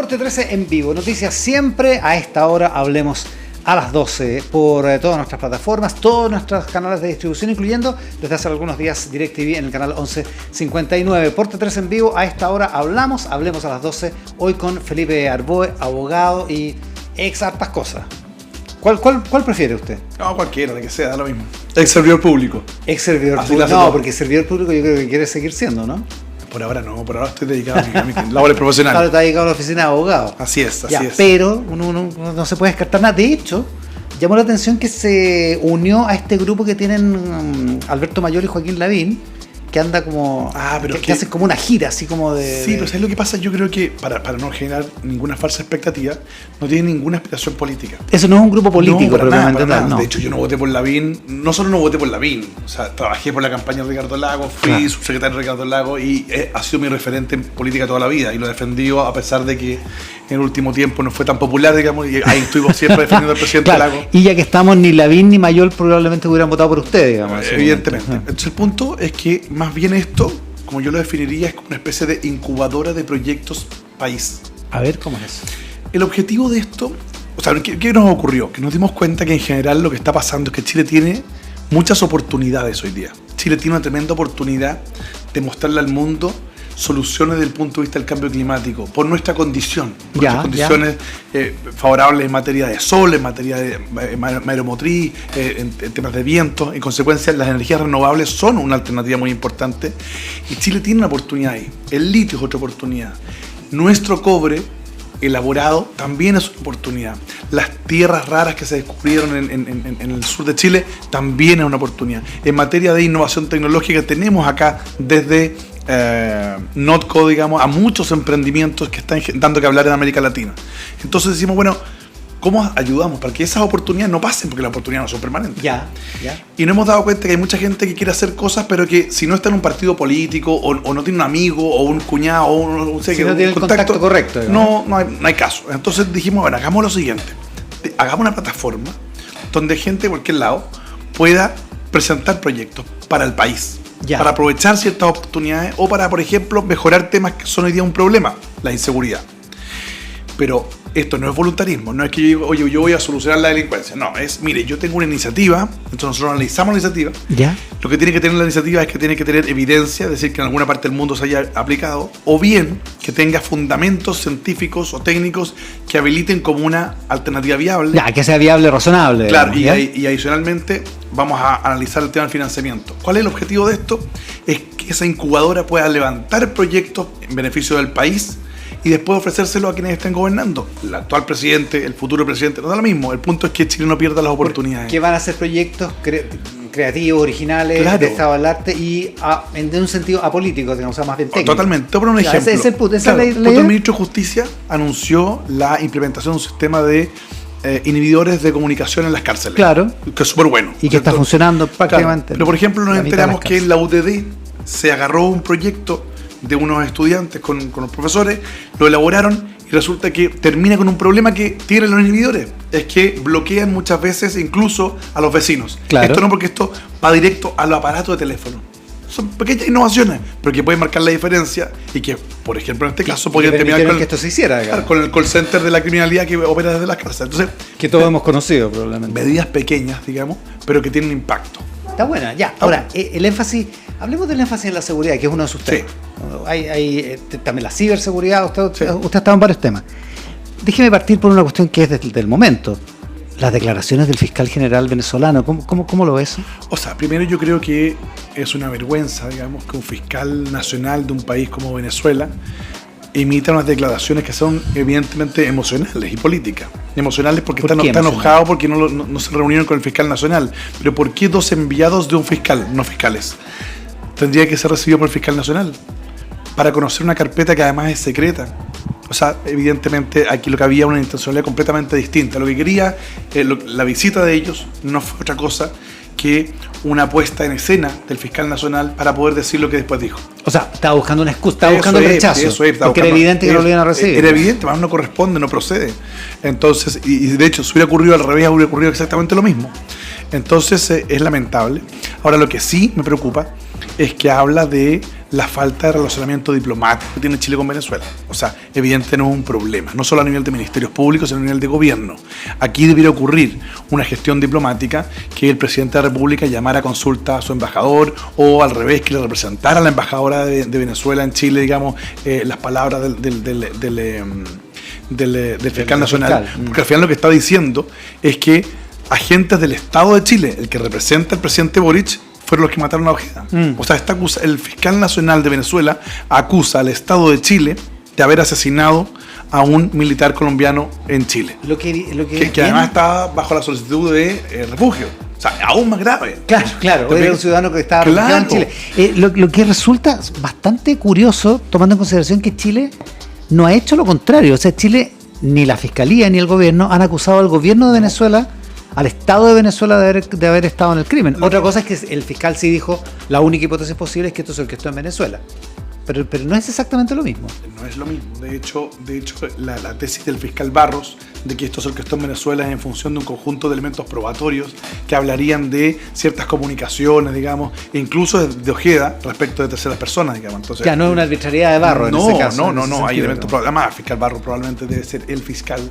Porte 13 en vivo, noticias siempre a esta hora, hablemos a las 12 por todas nuestras plataformas, todos nuestros canales de distribución, incluyendo desde hace algunos días DirecTV en el canal 1159. Porte 13 en vivo, a esta hora hablemos a las 12, hoy con Felipe Arboe, abogado y ex hartas cosas. ¿Cuál prefiere usted? No, cualquiera, de que sea, da lo mismo. Ex servidor público. Ex servidor público. No, porque servidor público yo creo que quiere seguir siendo, ¿no? Por ahora no, por ahora estoy dedicado a mi labores profesionales. Claro, está dedicado a la oficina de abogado. Así es. Pero uno no se puede descartar nada. De hecho, llamó la atención que se unió a este grupo que tienen Alberto Mayor y Joaquín Lavín, que anda como... que hacen como una gira, así como de... Sí, pero ¿sabes lo que pasa? Yo creo que, para no generar ninguna falsa expectativa, no tiene ninguna aspiración política. Eso no es un grupo político, para nada. No. De hecho, yo no voté por Lavín. No solo no voté por Lavín, o sea, trabajé por la campaña de Ricardo Lagos, fui subsecretario de Ricardo Lagos y ha sido mi referente en política toda la vida y lo he defendido a pesar de que en el último tiempo no fue tan popular, digamos, y ahí estuve siempre defendiendo al presidente Lagos. Y ya que estamos, ni Lavín ni Mayor probablemente hubieran votado por usted, digamos. Evidentemente. Entonces el punto es que más bien esto, como yo lo definiría, es como una especie de incubadora de proyectos país. A ver, ¿cómo es eso? El objetivo de esto, o sea, ¿qué nos ocurrió? Que nos dimos cuenta que en general lo que está pasando es que Chile tiene muchas oportunidades hoy día. Chile tiene una tremenda oportunidad de mostrarle al mundo soluciones desde el punto de vista del cambio climático, por nuestra condición, por nuestras condiciones favorables en materia de sol, en materia de aeromotriz, en temas de viento. En consecuencia, las energías renovables son una alternativa muy importante y Chile tiene una oportunidad ahí. El litio es otra oportunidad. Nuestro cobre elaborado también es una oportunidad. Las tierras raras que se descubrieron en el sur de Chile también es una oportunidad. En materia de innovación tecnológica tenemos acá desde Notco, digamos, a muchos emprendimientos que están dando que hablar en América Latina. Entonces decimos, bueno, ¿cómo ayudamos para que esas oportunidades no pasen? Porque las oportunidades no son permanentes. Y nos hemos dado cuenta que hay mucha gente que quiere hacer cosas, pero que si no está en un partido político, o no tiene un amigo, o un cuñado, o un si no tiene el contacto correcto, no hay caso. Entonces dijimos, bueno, hagamos lo siguiente. Hagamos una plataforma donde gente de cualquier lado pueda presentar proyectos para el país. Para aprovechar ciertas oportunidades o para, por ejemplo, mejorar temas que son hoy día un problema, la inseguridad. Pero esto no es voluntarismo, no es que yo digo, oye, yo voy a solucionar la delincuencia. No, es, mire, yo tengo una iniciativa, entonces nosotros analizamos la iniciativa. Lo que tiene que tener la iniciativa es que tiene que tener evidencia, es decir, que en alguna parte del mundo se haya aplicado, o bien que tenga fundamentos científicos o técnicos que habiliten como una alternativa viable. Que sea viable, razonable. Claro, y adicionalmente vamos a analizar el tema del financiamiento. ¿Cuál es el objetivo de esto? Es que esa incubadora pueda levantar proyectos en beneficio del país y después ofrecérselo a quienes estén gobernando. El actual presidente, el futuro presidente, no da lo mismo. El punto es que Chile no pierda las oportunidades. Que van a ser proyectos creativos, originales, de estado del arte y en un sentido apolítico, digamos, o sea, más bien técnico. Totalmente. Te voy a poner un ejemplo. Ese es el punto. El ministro de Justicia anunció la implementación de un sistema de inhibidores de comunicación en las cárceles. Claro. Que es súper bueno. Y que está funcionando prácticamente. Pero, por ejemplo, nos enteramos que en la UTD se agarró un proyecto de unos estudiantes con los profesores, lo elaboraron y resulta que termina con un problema que tienen los inhibidores, es que bloquean muchas veces incluso a los vecinos. Esto no, porque esto va directo a los aparatos de teléfono. Son pequeñas innovaciones, pero que pueden marcar la diferencia y que, por ejemplo, en este caso podrían terminar con que esto se hiciera, con el call center de la criminalidad que opera desde las cárceles. Entonces, que todos hemos conocido probablemente. Medidas pequeñas, digamos, pero que tienen impacto. Está buena, ya. Ahora, el énfasis, hablemos del énfasis en la seguridad, que es uno de sus temas. Hay también la ciberseguridad, usted ha estado en varios temas. Déjeme partir por una cuestión que es del momento. Las declaraciones del fiscal general venezolano, ¿cómo lo ves? O sea, primero yo creo que es una vergüenza, digamos, que un fiscal nacional de un país como Venezuela emita unas declaraciones que son evidentemente emocionales y políticas. Emocionales porque están enojados porque no se reunieron con el fiscal nacional. Pero ¿por qué dos enviados de un fiscal, no fiscales? Tendría que ser recibido por el fiscal nacional para conocer una carpeta que además es secreta. O sea, evidentemente aquí lo que había una intencionalidad completamente distinta. Lo que quería, la visita de ellos no fue otra cosa que una puesta en escena del fiscal nacional para poder decir lo que después dijo. O sea, estaba buscando una excusa, estaba buscando el rechazo, porque era evidente que no lo iban a recibir. Era evidente, más no corresponde, no procede. Entonces, y de hecho, si hubiera ocurrido al revés, hubiera ocurrido exactamente lo mismo. Entonces, es lamentable. Ahora, lo que sí me preocupa es que habla de la falta de relacionamiento diplomático que tiene Chile con Venezuela. O sea, evidente no es un problema, no solo a nivel de ministerios públicos, sino a nivel de gobierno. Aquí debería ocurrir una gestión diplomática, que el presidente de la República llamara a consulta a su embajador, o al revés, que le representara a la embajadora de Venezuela en Chile, digamos, las palabras del fiscal nacional. Porque al final lo que está diciendo es que agentes del Estado de Chile, el que representa al presidente Boric, fueron los que mataron a Ojeda. O sea, el fiscal nacional de Venezuela acusa al Estado de Chile de haber asesinado a un militar colombiano en Chile. Que además estaba bajo la solicitud de refugio. O sea, aún más grave. Claro. Era un ciudadano que estaba refugiado en Chile. Lo que resulta bastante curioso, tomando en consideración que Chile no ha hecho lo contrario. O sea, Chile, ni la Fiscalía ni el gobierno han acusado al gobierno de Venezuela, al Estado de Venezuela, de haber estado en el crimen. Otra cosa es que el fiscal sí dijo, la única hipótesis posible es que esto es el que está en Venezuela. Pero no es exactamente lo mismo. No es lo mismo. De hecho la tesis del fiscal Barros de que esto es el que está en Venezuela es en función de un conjunto de elementos probatorios que hablarían de ciertas comunicaciones, digamos, e incluso de Ojeda respecto de terceras personas, digamos. Entonces, ya no es una arbitrariedad de Barros en ese caso. No, hay elementos problemas. El fiscal Barros probablemente debe ser el fiscal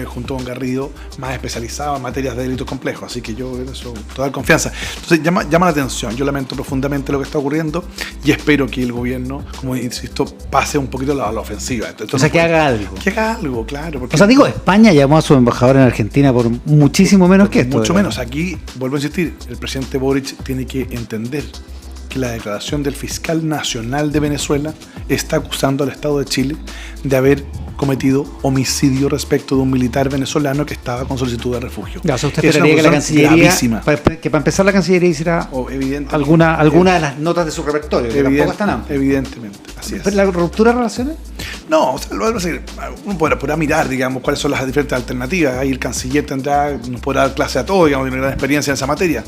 junto con Garrido más especializado en materias de delitos complejos, así que yo en eso toda confianza. Entonces llama la atención. Yo lamento profundamente lo que está ocurriendo y espero que el gobierno, como insisto, pase un poquito a la ofensiva. Entonces, o sea, que haga algo. Que haga algo, claro. Porque, o sea, digo, España llamó a su embajador en Argentina por muchísimo menos que esto. Mucho menos. Aquí, vuelvo a insistir, el presidente Boric tiene que entender que la declaración del fiscal nacional de Venezuela está acusando al Estado de Chile de haber cometido homicidio respecto de un militar venezolano que estaba con solicitud de refugio. O sea, usted esperaría que la Cancillería, que para empezar la Cancillería hiciera alguna de las notas de su repertorio, que tampoco están amplias. Evidentemente, así es. ¿Pero la ruptura de relaciones? No, o sea, uno podrá mirar, digamos, cuáles son las diferentes alternativas. Ahí el canciller nos podrá dar clase a todos, digamos, tiene gran experiencia en esa materia.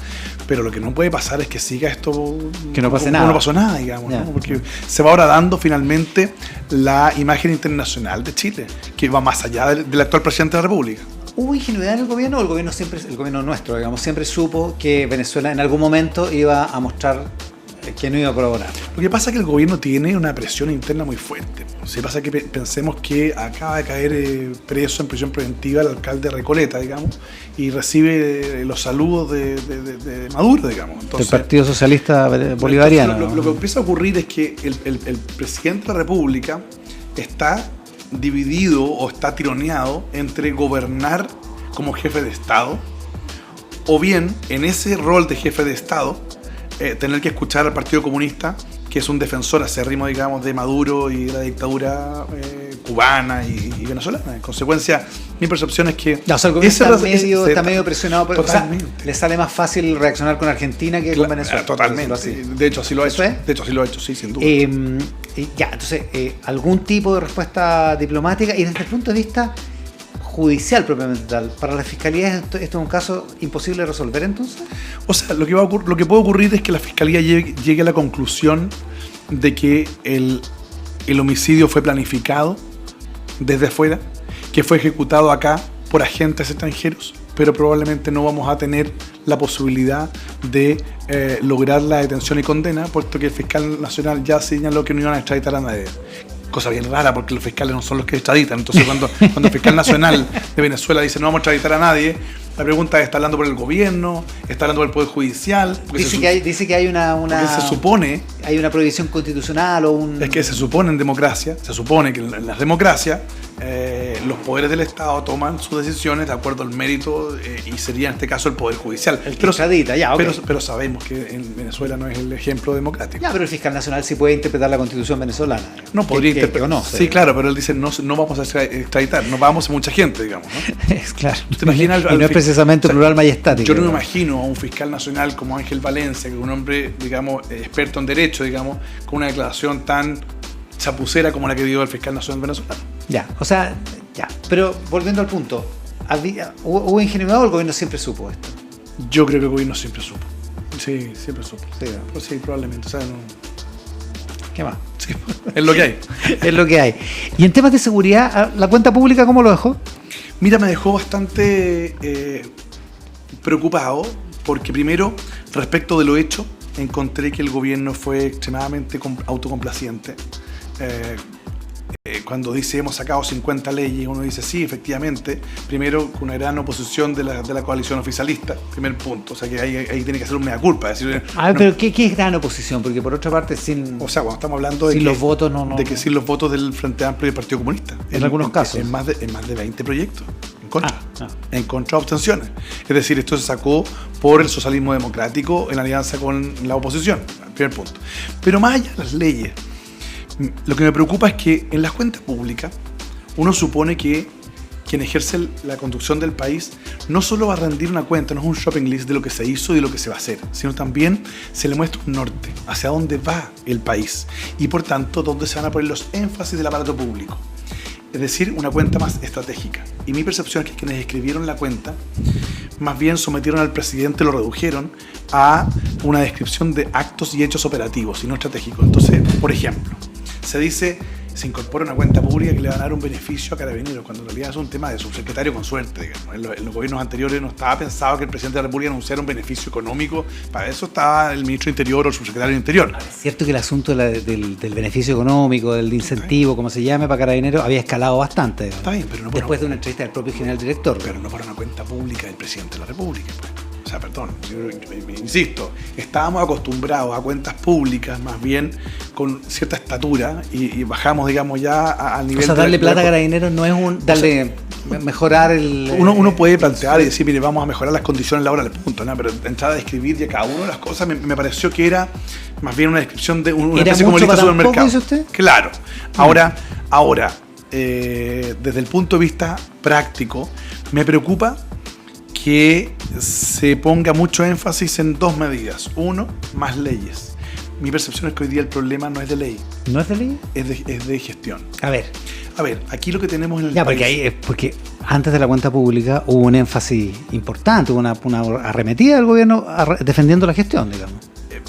Pero lo que no puede pasar es que siga esto... Que no pase nada. No pasó nada, digamos, ¿no? Porque se va ahora dando finalmente la imagen internacional de Chile, que va más allá del actual presidente de la República. ¿Hubo ingenuidad en el gobierno o el gobierno nuestro, digamos, siempre supo que Venezuela en algún momento iba a mostrar que no iba a colaborar? Lo que pasa es que el gobierno tiene una presión interna muy fuerte. Lo que pasa es que pensemos que acaba de caer preso en prisión preventiva el alcalde Recoleta, digamos, y recibe los saludos de Maduro, digamos. Entonces, del Partido Socialista Bolivariano. Lo que empieza a ocurrir es que el presidente de la República está dividido o está tironeado entre gobernar como jefe de Estado o bien en ese rol de jefe de Estado tener que escuchar al Partido Comunista, que es un defensor acérrimo, digamos, de Maduro y de la dictadura cubana y venezolana. En consecuencia, mi percepción es que... No, o sea, el gobierno está medio presionado, pero le sale más fácil reaccionar con Argentina que con Venezuela. Totalmente. De hecho, así lo ha hecho. ¿Es? De hecho, así lo ha hecho, sí, sin duda. Entonces, algún tipo de respuesta diplomática y desde el punto de vista judicial propiamente tal, para la Fiscalía esto es un caso imposible de resolver entonces. O sea, lo que puede ocurrir es que la Fiscalía llegue a la conclusión de que el homicidio fue planificado desde afuera, que fue ejecutado acá por agentes extranjeros, pero probablemente no vamos a tener la posibilidad de lograr la detención y condena, puesto que el fiscal nacional ya señaló que no iban a extraditar a nadie. Cosa bien rara, porque los fiscales no son los que extraditan. Entonces, cuando el fiscal nacional de Venezuela dice no vamos a extraditar a nadie, la pregunta es, ¿está hablando por el gobierno? ¿Está hablando por el Poder Judicial? Dice que hay una se supone... Hay una prohibición constitucional o un... Es que se supone en democracia, se supone que en las democracias los poderes del Estado toman sus decisiones de acuerdo al mérito y sería en este caso el Poder Judicial. El que extradita, ya, okay. Pero sabemos que en Venezuela no es el ejemplo democrático. Ya, pero el fiscal nacional sí puede interpretar la Constitución venezolana. No podría interpretar. Sí, claro, pero él dice no vamos a extraditar, no vamos a mucha gente, digamos, ¿no? Es claro. ¿Te imaginas y no es precisamente plural majestático. Yo no me imagino a un fiscal nacional como Ángel Valencia, que es un hombre, digamos, experto en derecho, digamos, con una declaración tan chapucera como la que dio el fiscal nacional venezolano. Ya, o sea, ya. Pero volviendo al punto, ¿hubo ingenuidad o el gobierno siempre supo esto? Yo creo que el gobierno siempre supo. Sí, siempre supo. Sí, ¿no? Pues sí, probablemente. O sea, no... ¿Qué más? Sí, es lo que hay. Es lo que hay. Y en temas de seguridad, ¿la cuenta pública cómo lo dejó? Mira, me dejó bastante preocupado, porque primero, respecto de lo hecho, encontré que el gobierno fue extremadamente autocomplaciente. Cuando dice hemos sacado 50 leyes, uno dice sí, efectivamente, primero con una gran oposición de la coalición oficialista, primer punto, o sea que ahí tiene que hacer un mea culpa. Decir, pero ¿qué es gran oposición? Porque por otra parte, o sea, cuando estamos hablando de los votos sin los votos del Frente Amplio y del Partido Comunista. En algunos casos. En más de 20 proyectos. En contra de abstenciones. Es decir, esto se sacó por el socialismo democrático en alianza con la oposición, primer punto. Pero más allá de las leyes, lo que me preocupa es que en las cuentas públicas uno supone que quien ejerce la conducción del país no solo va a rendir una cuenta, no es un shopping list de lo que se hizo y de lo que se va a hacer, sino también se le muestra un norte, hacia dónde va el país y por tanto dónde se van a poner los énfasis del aparato público. Es decir, una cuenta más estratégica. Y mi percepción es que quienes escribieron la cuenta más bien sometieron al presidente, lo redujeron a una descripción de actos y hechos operativos y no estratégicos. Entonces, por ejemplo, se dice, se incorpora una cuenta pública que le va a dar un beneficio a Carabineros, cuando en realidad es un tema de subsecretario con suerte, digamos. En los gobiernos anteriores no estaba pensado que el presidente de la República anunciara un beneficio económico, para eso estaba el ministro de Interior o el subsecretario de Interior. Es cierto que el asunto del beneficio económico, del incentivo, como se llame, para Carabineros, había escalado bastante, digamos. Está bien, pero no después de una entrevista del propio general director. Pero no para una cuenta pública del presidente de la República, pues. O sea, perdón, yo insisto, estábamos acostumbrados a cuentas públicas más bien con cierta estatura y bajamos, digamos, ya al nivel... O sea, darle plata a Carabineros no es mejorar el... Uno puede plantear y decir, mire, vamos a mejorar las condiciones laborales, punto, ¿no? Pero entrar a describir ya cada una de las cosas me pareció que era más bien una descripción de una especie como lista de supermercado. ¿Dice usted? Claro. Ahora, desde el punto de vista práctico, me preocupa que se ponga mucho énfasis en dos medidas. Uno, más leyes. Mi percepción es que hoy día el problema no es de ley. ¿No es de ley? Es de gestión. A ver, aquí lo que tenemos en el país... Porque antes de la cuenta pública hubo un énfasis importante, hubo una arremetida del gobierno defendiendo la gestión, digamos.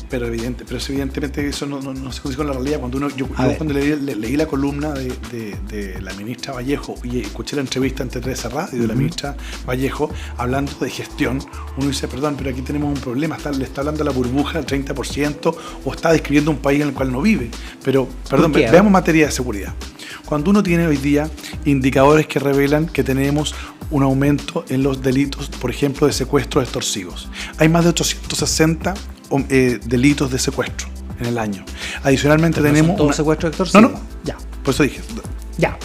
Pero evidentemente eso no se consigue con la realidad. Yo cuando leí la columna de la ministra Vallejo y escuché la entrevista en T13 Radio de la ministra Vallejo hablando de gestión, uno dice, perdón, pero aquí tenemos un problema, le está hablando a la burbuja del 30% o está describiendo un país en el cual no vive. Pero, perdón, veamos materia de seguridad. Cuando uno tiene hoy día indicadores que revelan que tenemos un aumento en los delitos, por ejemplo, de secuestros extorsivos. Hay más de 860 delitos de secuestro en el año. Adicionalmente tenemos... ¿Todo secuestro extorsivo? No. Ya. Por eso dije. Ya.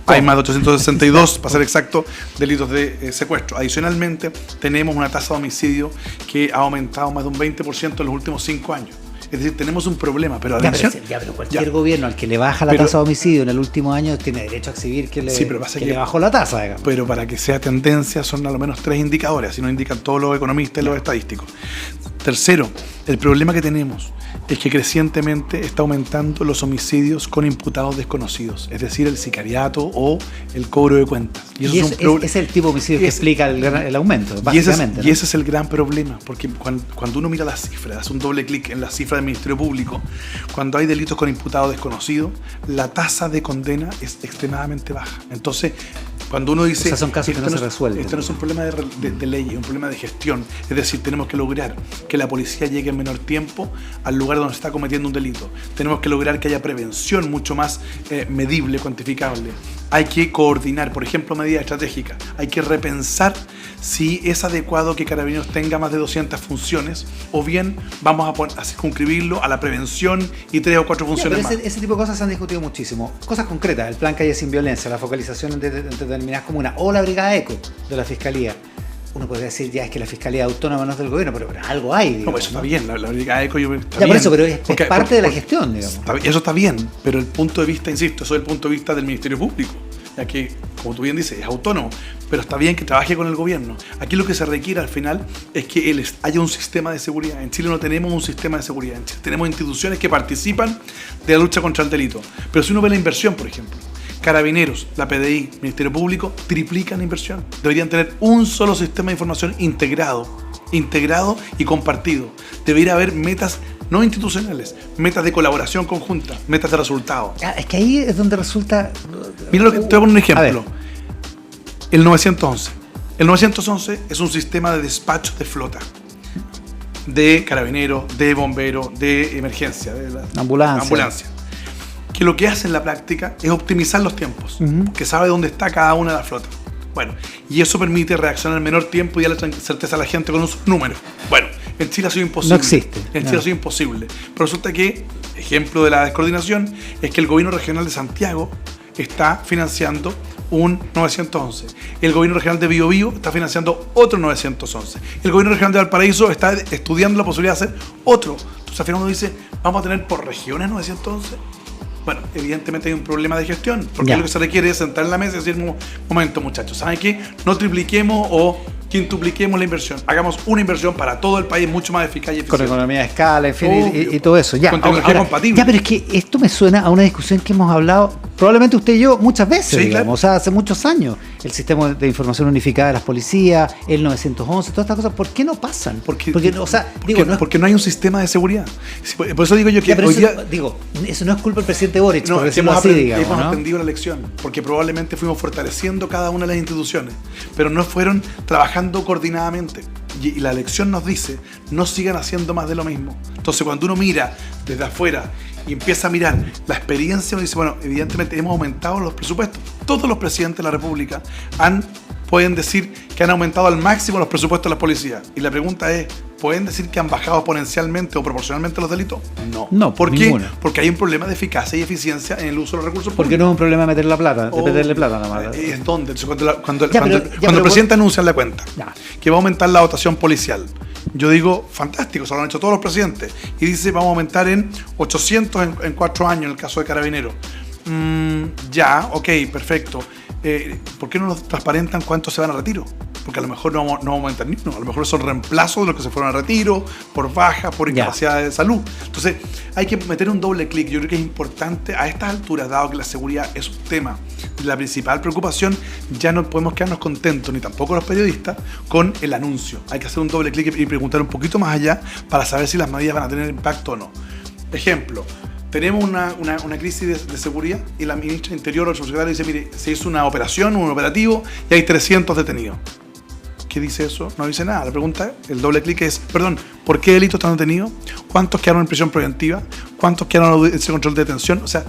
Hay más de 862, para ser exacto, delitos de secuestro. Adicionalmente, tenemos una tasa de homicidio que ha aumentado más de un 20% en los últimos 5 años. Es decir, tenemos un problema, pero pero cualquier gobierno al que le baja la tasa de homicidio en el último año tiene derecho a exhibir que le bajó la tasa, digamos. Pero para que sea tendencia son a lo menos 3 indicadores, así nos indican todos los economistas y los estadísticos. Tercero, el problema que tenemos es que crecientemente está aumentando los homicidios con imputados desconocidos, es decir, el sicariato o el cobro de cuentas. Y es el tipo de homicidio que explica el aumento, básicamente. Y ese es el gran problema, porque cuando uno mira las cifras, hace un doble clic en las cifras del Ministerio Público, cuando hay delitos con imputados desconocidos, la tasa de condena es extremadamente baja. Entonces, cuando uno dice... O sea, son casos que no se resuelven. Esto no es un problema de ley, es un problema de gestión. Es decir, tenemos que lograr que la policía llegue en menor tiempo al lugar donde se está cometiendo un delito. Tenemos que lograr que haya prevención mucho más medible, cuantificable. Hay que coordinar, por ejemplo, medidas estratégicas. Hay que repensar si es adecuado que Carabineros tenga más de 200 funciones o bien vamos a circunscribirlo a la prevención y 3 o 4 funciones más. Ese tipo de cosas se han discutido muchísimo. Cosas concretas, el plan Calle Sin Violencia, la focalización en determinadas comunas o la Brigada ECO de la Fiscalía. Uno podría decir ya es que la Fiscalía Autónoma no es del gobierno, pero algo hay. Digamos, no, eso está bien, la Brigada ECO está bien. Por eso, pero es parte de la gestión, digamos. Eso está bien, pero el punto de vista, insisto, eso es el punto de vista del Ministerio Público, ya que, como tú bien dices, es autónomo, pero está bien que trabaje con el gobierno. Aquí lo que se requiere al final es que haya un sistema de seguridad. En Chile no tenemos un sistema de seguridad, en Chile tenemos instituciones que participan de la lucha contra el delito. Pero si uno ve la inversión, por ejemplo, Carabineros, la PDI, Ministerio Público, triplican la inversión. Deberían tener un solo sistema de información integrado y compartido. Debería haber metas no institucionales, metas de colaboración conjunta, metas de resultado. Es que ahí es donde resulta... Mira lo que te voy a poner un ejemplo. El 911. El 911 es un sistema de despacho de flota. de carabineros, de bomberos, de emergencia, de la ambulancia. Que lo que hace en la práctica es optimizar los tiempos, porque sabe dónde está cada una de las flotas. Bueno, y eso permite reaccionar en menor tiempo y darle certeza a la gente con un número. Bueno, en Chile ha sido imposible. No existe. En Chile ha sido imposible. Pero resulta que, ejemplo de la descoordinación, es que el gobierno regional de Santiago está financiando un 911. El gobierno regional de Biobío está financiando otro 911. El gobierno regional de Valparaíso está estudiando la posibilidad de hacer otro. Entonces al final uno dice, ¿vamos a tener por regiones 911? Bueno, evidentemente hay un problema de gestión, porque lo que se requiere es sentar en la mesa y decir, momento muchachos, ¿saben qué? No tripliquemos o quintupliquemos la inversión. Hagamos una inversión para todo el país mucho más eficaz y eficiente. Con economía de escala, en fin, y todo eso. Ya, con tecnología compatible. Ya, pero es que esto me suena a una discusión que hemos hablado, probablemente usted y yo, muchas veces, sí, digamos. Claro. O sea, hace muchos años. El sistema de información unificada de las policías, el 911, todas estas cosas, ¿por qué no pasan? Porque no hay un sistema de seguridad. Por eso digo yo que hoy día... eso no es culpa del presidente Boric, por decirlo así, digamos, hemos aprendido la lección, porque probablemente fuimos fortaleciendo cada una de las instituciones, pero no fueron trabajando coordinadamente. Y la lección nos dice, no sigan haciendo más de lo mismo. Entonces cuando uno mira desde afuera y empieza a mirar la experiencia, uno dice, bueno, evidentemente hemos aumentado los presupuestos. Todos los presidentes de la República pueden decir que han aumentado al máximo los presupuestos de la policía. Y la pregunta es, ¿pueden decir que han bajado exponencialmente o proporcionalmente los delitos? No. ¿Por qué? Porque hay un problema de eficacia y eficiencia en el uso de los recursos públicos. Porque no es un problema meter la plata, de meterle plata nada más. Es donde. Entonces, cuando el presidente anuncia en la cuenta que va a aumentar la dotación policial, yo digo, fantástico, se lo han hecho todos los presidentes. Y dice, vamos a aumentar en 800 en 4 años en el caso de Carabineros. Ok, perfecto. ¿Por qué no nos transparentan cuántos se van a retiro? Porque a lo mejor no vamos a aumentar ni uno. A lo mejor son reemplazos de los que se fueron a retiro, por baja, por incapacidad de salud. Entonces, hay que meter un doble clic. Yo creo que es importante a estas alturas, dado que la seguridad es un tema de la principal preocupación, ya no podemos quedarnos contentos, ni tampoco los periodistas, con el anuncio. Hay que hacer un doble clic y preguntar un poquito más allá para saber si las medidas van a tener impacto o no. Ejemplo. Tenemos una crisis de seguridad y la ministra de Interior o el subsecretario dice, mire, se hizo una operación, un operativo y hay 300 detenidos. ¿Qué dice eso? No dice nada. La pregunta, el doble clic es, ¿por qué delitos están detenidos? ¿Cuántos quedaron en prisión preventiva? ¿Cuántos quedaron en control de detención? O sea,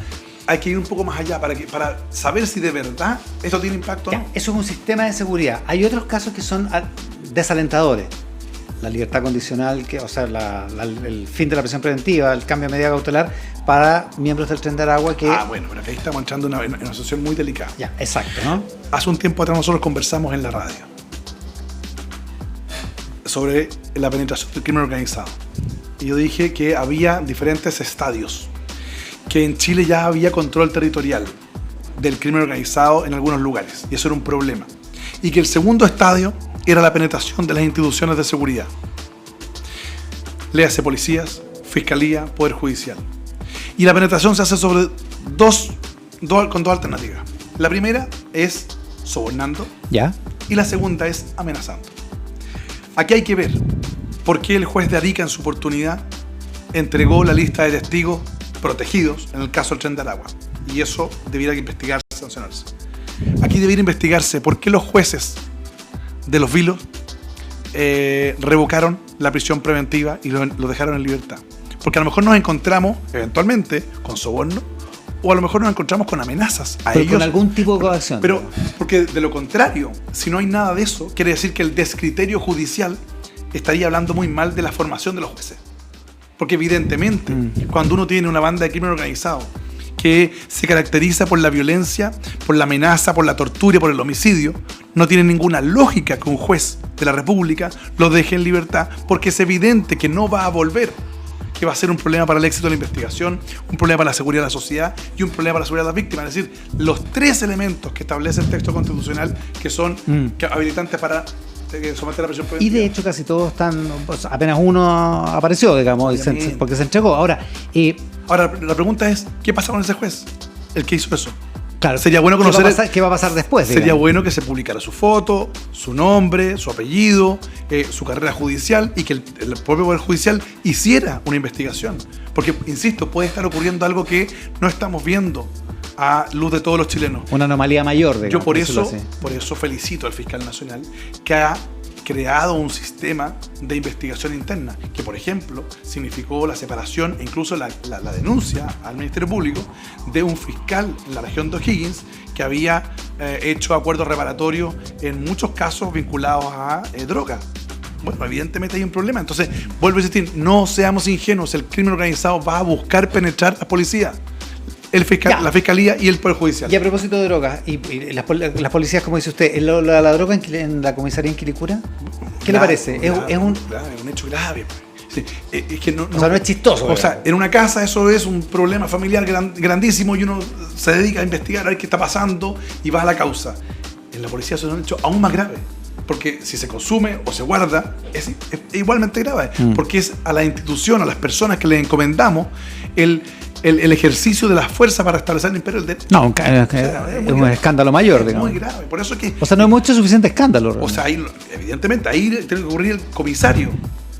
hay que ir un poco más allá para saber si de verdad esto tiene impacto o no. Eso es un sistema de seguridad. Hay otros casos que son desalentadores. La libertad condicional, el fin de la prisión preventiva, el cambio de medida cautelar para miembros del Tren de Aragua que... pero aquí estamos entrando en una situación muy delicada. Ya, exacto, ¿no? Hace un tiempo atrás nosotros conversamos en la radio sobre la penetración del crimen organizado. Y yo dije que había diferentes estadios, que en Chile ya había control territorial del crimen organizado en algunos lugares, y eso era un problema. Y que el segundo estadio era la penetración de las instituciones de seguridad. Léase policías, fiscalía, poder judicial. Y la penetración se hace sobre con dos alternativas. La primera es sobornando. ¿Ya? Y la segunda es amenazando. Aquí hay que ver por qué el juez de Arica en su oportunidad entregó la lista de testigos protegidos en el caso del Tren de Aragua. Y eso debiera investigarse y sancionarse. Aquí debiera investigarse por qué los jueces de los vilos revocaron la prisión preventiva y lo dejaron en libertad. Porque a lo mejor nos encontramos eventualmente con soborno o a lo mejor nos encontramos con amenazas a ellos. Con algún tipo de coacción. Pero porque de lo contrario, si no hay nada de eso, quiere decir que el descriterio judicial estaría hablando muy mal de la formación de los jueces. Porque evidentemente, cuando uno tiene una banda de crimen organizado que se caracteriza por la violencia, por la amenaza, por la tortura y por el homicidio, no tiene ninguna lógica que un juez de la República lo deje en libertad, porque es evidente que no va a volver, que va a ser un problema para el éxito de la investigación, un problema para la seguridad de la sociedad y un problema para la seguridad de las víctimas. Es decir, los tres elementos que establece el texto constitucional que son habilitantes para someter a la prisión preventiva. Y de hecho casi todos están, apenas uno apareció, digamos, porque se entregó. Ahora, la pregunta es, ¿qué pasa con ese juez? El que hizo eso. Claro, sería bueno conocer ¿qué va a pasar después? Sería digamos. bueno que se publicara su foto, su nombre, su apellido, su carrera judicial y que el propio Poder Judicial hiciera una investigación. Porque, insisto, puede estar ocurriendo algo que no estamos viendo a luz de todos los chilenos. Una anomalía mayor, digamos. Yo por eso felicito al fiscal nacional que creado un sistema de investigación interna, que por ejemplo significó la separación e incluso la denuncia al Ministerio Público de un fiscal en la región de O'Higgins que había hecho acuerdos reparatorios en muchos casos vinculados a droga. Bueno, evidentemente hay un problema. Entonces, vuelvo a insistir, no seamos ingenuos. El crimen organizado va a buscar penetrar a la policía, la fiscalía y el Poder Judicial. Y a propósito de drogas, y las policías, como dice usted, la droga en la comisaría en Quilicura, ¿qué le parece? Es un hecho grave. Sí, es que no es chistoso. O sea, en una casa eso es un problema familiar grandísimo y uno se dedica a investigar a ver qué está pasando y va a la causa. En la policía eso es un hecho aún más grave. Porque si se consume o se guarda, es igualmente grave. Porque es a la institución, a las personas que le encomendamos el ejercicio de la fuerza para establecer el imperio del derecho. No, es un escándalo mayor, digamos. Es muy grave. Por eso que, o sea, no hay mucho suficiente escándalo. O sea, evidentemente, ahí tiene que ocurrir el comisario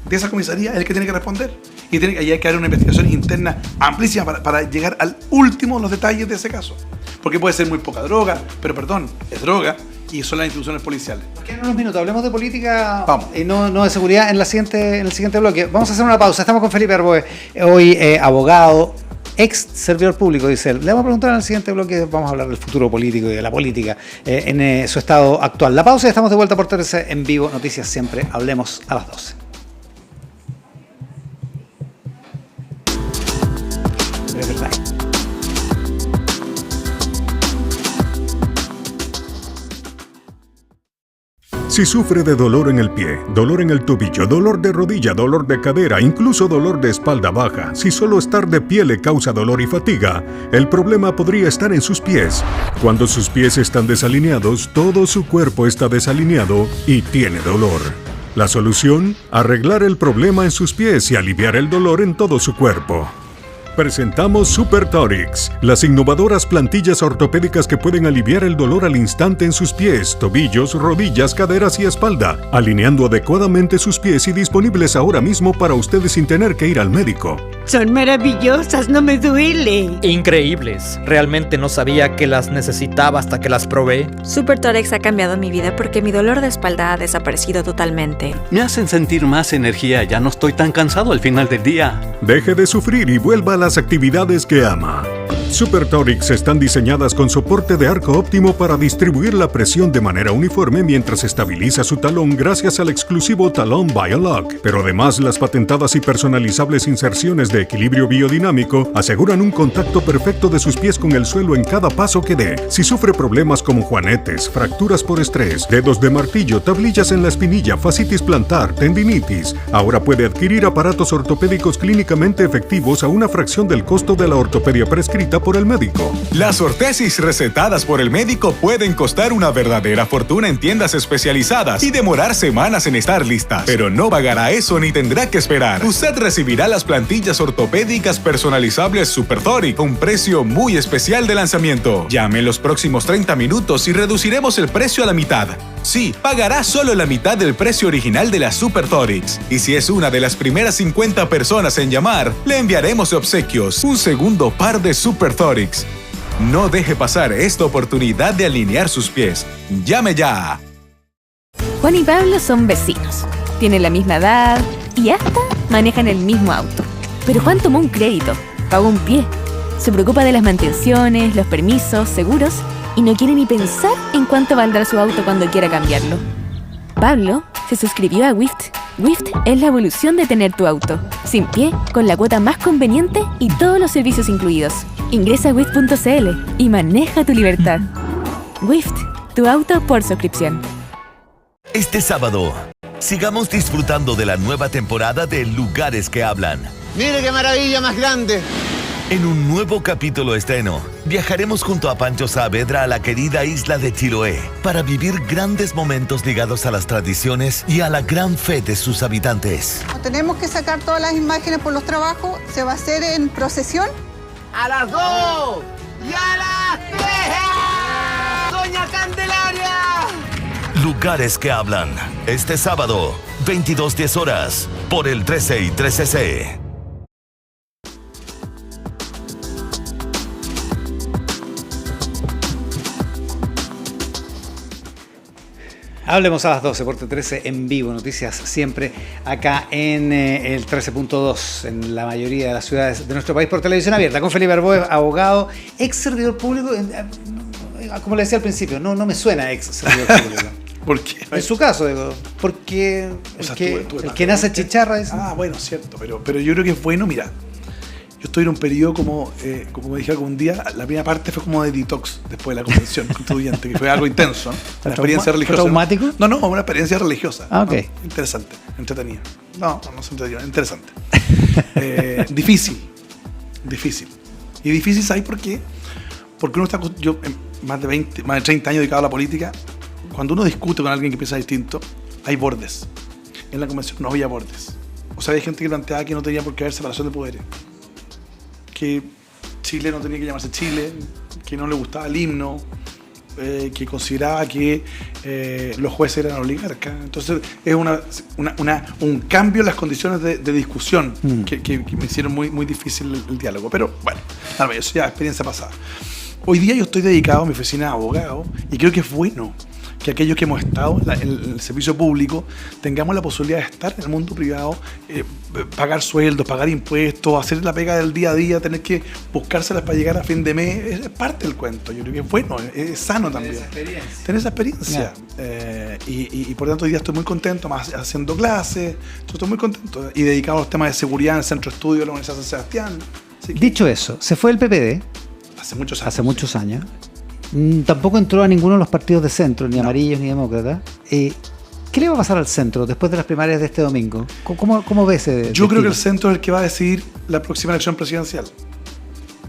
de esa comisaría, es el que tiene que responder. Y ahí hay que haber una investigación interna amplísima para llegar al último de los detalles de ese caso. Porque puede ser muy poca droga, pero perdón, es droga. Y son las instituciones policiales. Nos quedan unos minutos, hablemos de política. Vamos. Y no de seguridad en el siguiente bloque. Vamos a hacer una pausa. Estamos con Felipe Arboe, hoy abogado, ex servidor público, dice él. Le vamos a preguntar en el siguiente bloque, vamos a hablar del futuro político y de la política en su estado actual. La pausa y estamos de vuelta por TRC en vivo. Noticias siempre, hablemos a las 12. Es verdad. Si sufre de dolor en el pie, dolor en el tobillo, dolor de rodilla, dolor de cadera, incluso dolor de espalda baja, si solo estar de pie le causa dolor y fatiga, el problema podría estar en sus pies. Cuando sus pies están desalineados, todo su cuerpo está desalineado y tiene dolor. La solución: arreglar el problema en sus pies y aliviar el dolor en todo su cuerpo. Presentamos Super Torix, las innovadoras plantillas ortopédicas que pueden aliviar el dolor al instante en sus pies, tobillos, rodillas, caderas y espalda, alineando adecuadamente sus pies y disponibles ahora mismo para ustedes sin tener que ir al médico. Son maravillosas, no me duele. Increíbles. Realmente no sabía que las necesitaba hasta que las probé. Super Torex ha cambiado mi vida porque mi dolor de espalda ha desaparecido totalmente. Me hacen sentir más energía, ya no estoy tan cansado al final del día. Deje de sufrir y vuelva a las actividades que ama. Super Torix están diseñadas con soporte de arco óptimo para distribuir la presión de manera uniforme mientras estabiliza su talón gracias al exclusivo talón Biolock. Pero además las patentadas y personalizables inserciones de equilibrio biodinámico aseguran un contacto perfecto de sus pies con el suelo en cada paso que dé. Si sufre problemas como juanetes, fracturas por estrés, dedos de martillo, tablillas en la espinilla, fascitis plantar, tendinitis, ahora puede adquirir aparatos ortopédicos clínicamente efectivos a una fracción del costo de la ortopedia prescrita por el médico. Las ortesis recetadas por el médico pueden costar una verdadera fortuna en tiendas especializadas y demorar semanas en estar listas. Pero no pagará eso ni tendrá que esperar. Usted recibirá las plantillas ortopédicas personalizables Super Torix a un precio muy especial de lanzamiento. Llame en los próximos 30 minutos y reduciremos el precio a la mitad. Sí, pagará solo la mitad del precio original de la Super Torix. Y si es una de las primeras 50 personas en llamar, le enviaremos de obsequios un segundo par de Super Torix. No deje pasar esta oportunidad de alinear sus pies. ¡Llame ya! Juan y Pablo son vecinos. Tienen la misma edad y hasta manejan el mismo auto. Pero Juan tomó un crédito, pagó un pie. Se preocupa de las mantenciones, los permisos, seguros y no quiere ni pensar en cuánto valdrá su auto cuando quiera cambiarlo. Pablo se suscribió a Wift. Wift es la evolución de tener tu auto, sin pie, con la cuota más conveniente y todos los servicios incluidos. Ingresa a wift.cl y maneja tu libertad. Wift, tu auto por suscripción. Este sábado, sigamos disfrutando de la nueva temporada de Lugares que Hablan. ¡Mire qué maravilla más grande! En un nuevo capítulo estreno, viajaremos junto a Pancho Saavedra a la querida isla de Chiloé para vivir grandes momentos ligados a las tradiciones y a la gran fe de sus habitantes. Tenemos que sacar todas las imágenes por los trabajos. Se va a hacer en procesión. ¡A las 2! ¡Y a las 3! ¡Doña Candelaria! Lugares que Hablan. Este sábado, 22:10 horas, por el 13 y 13C. Hablemos a las 12 por T13 en vivo, noticias siempre acá en el 13.2 en la mayoría de las ciudades de nuestro país por televisión abierta, con Felipe Arboe, abogado, ex servidor público, como le decía al principio, no me suena ex servidor público. ¿Por qué? En su caso, digo, porque O sea, el que nace chicharra es... Bueno, cierto, pero yo creo que es bueno, mira, yo estoy en un periodo como dije algún día, la primera parte fue como de detox después de la convención constituyente, que fue algo intenso, ¿no? Una experiencia religiosa. ¿Fue traumático? No, una experiencia religiosa. Ok. ¿No? Interesante, entretenida. No se entretenida, interesante. Difícil. Y difícil, ¿sabes por qué? Porque uno está, yo más de 30 años dedicado a la política, cuando uno discute con alguien que piensa distinto, hay bordes. En la convención no había bordes. O sea, hay gente que planteaba que no tenía por qué haber separación de poderes. Que Chile no tenía que llamarse Chile, que no le gustaba el himno, que consideraba que los jueces eran oligarcas. Entonces es un cambio en las condiciones de discusión que me hicieron muy difícil el diálogo. Pero bueno, eso ya es experiencia pasada. Hoy día yo estoy dedicado a mi oficina de abogado y creo que es bueno que aquellos que hemos estado en el servicio público tengamos la posibilidad de estar en el mundo privado, pagar sueldos, pagar impuestos, hacer la pega del día a día, tener que buscárselas para llegar a fin de mes, es parte del cuento. Yo creo que es bueno, es sano también. Tener esa experiencia. Y por tanto hoy día estoy muy contento, más haciendo clases, estoy muy contento y dedicado a los temas de seguridad en el Centro de Estudio de la Universidad de San Sebastián. Dicho eso, se fue el PPD. Hace muchos años. Tampoco entró a ninguno de los partidos de centro, ni amarillos ni demócratas. ¿Qué le va a pasar al centro después de las primarias de este domingo? ¿Cómo ves ese Yo creo que el centro es el que va a decidir la próxima elección presidencial.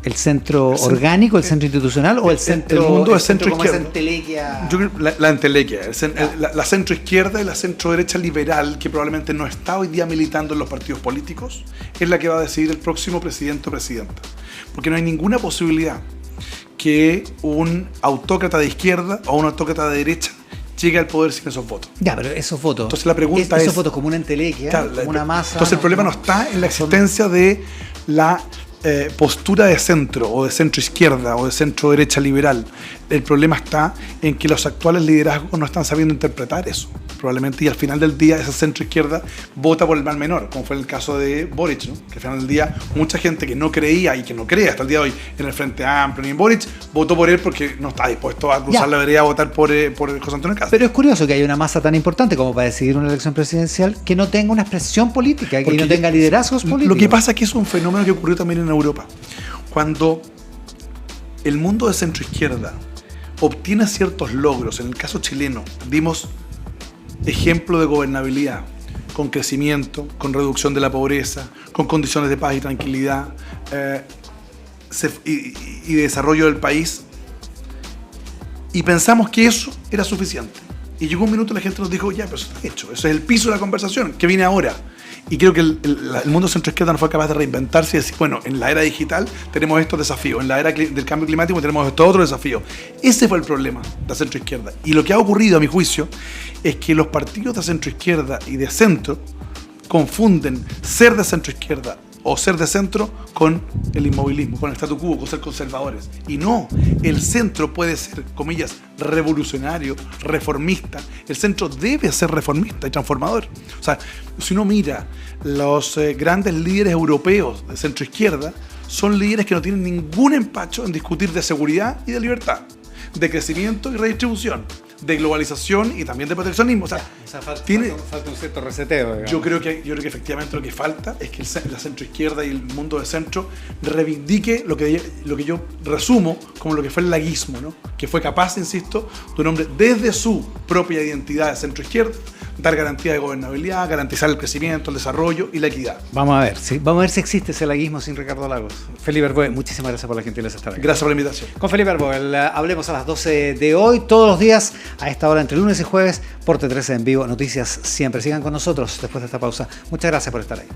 ¿El centro orgánico, el centro institucional o el centro? El mundo es centro izquierda. Entelequia. Yo creo la entelequia, la centro izquierda y la centro derecha liberal, que probablemente no está hoy día militando en los partidos políticos, es la que va a decidir el próximo presidente o presidenta. Porque no hay ninguna posibilidad que un autócrata de izquierda o un autócrata de derecha llegue al poder sin esos votos. Ya, pero esos votos. Entonces la pregunta es... Esos votos como una entelequia, claro, como una masa... Entonces el problema no está en la existencia de la postura de centro o de centro izquierda o de centro derecha liberal. El problema está en que los actuales liderazgos no están sabiendo interpretar eso, probablemente, y al final del día esa centro izquierda vota por el mal menor, como fue el caso de Boric, ¿no? Que al final del día mucha gente que no creía y que no cree hasta el día de hoy en el Frente Amplio ni en Boric, votó por él porque no está dispuesto a cruzar la vereda a votar por José Antonio Cast. Pero es curioso que haya una masa tan importante como para decidir una elección presidencial que no tenga una expresión política, que no tenga liderazgos políticos. Lo que pasa es que es un fenómeno que ocurrió también en Europa. Cuando el mundo de centro izquierda obtiene ciertos logros, en el caso chileno, dimos ejemplo de gobernabilidad, con crecimiento, con reducción de la pobreza, con condiciones de paz y tranquilidad y de desarrollo del país, y pensamos que eso era suficiente. Y llegó un minuto y la gente nos dijo, ya, pero eso está hecho, eso es el piso de la conversación, que viene ahora. Y creo que el mundo centroizquierda no fue capaz de reinventarse y decir, bueno, en la era digital tenemos estos desafíos, en la era del cambio climático tenemos estos otros desafíos. Ese fue el problema de la centroizquierda. Y lo que ha ocurrido, a mi juicio, es que los partidos de centroizquierda y de centro confunden ser de centroizquierda o ser de centro con el inmovilismo, con el statu quo, con ser conservadores. Y no, el centro puede ser, comillas, revolucionario, reformista. El centro debe ser reformista y transformador. O sea, si uno mira los grandes líderes europeos de centro izquierda, son líderes que no tienen ningún empacho en discutir de seguridad y de libertad, de crecimiento y redistribución, de globalización y también de proteccionismo. O sea, falta un cierto reseteo, digamos. Yo creo que efectivamente lo que falta es que la centroizquierda y el mundo de centro reivindique lo que yo resumo como lo que fue el laguismo, ¿no? Que fue capaz, insisto, de un hombre desde su propia identidad de centroizquierda dar garantía de gobernabilidad, garantizar el crecimiento, el desarrollo y la equidad. Vamos a ver si existe ese laguismo sin Ricardo Lagos. Felipe Arboe, muchísimas gracias por la gentileza de estar aquí. Gracias por la invitación. Con Felipe Arboe, hablemos a las 12 de hoy, todos los días, a esta hora, entre lunes y jueves, por T13 en vivo, noticias siempre. Sigan con nosotros después de esta pausa. Muchas gracias por estar ahí.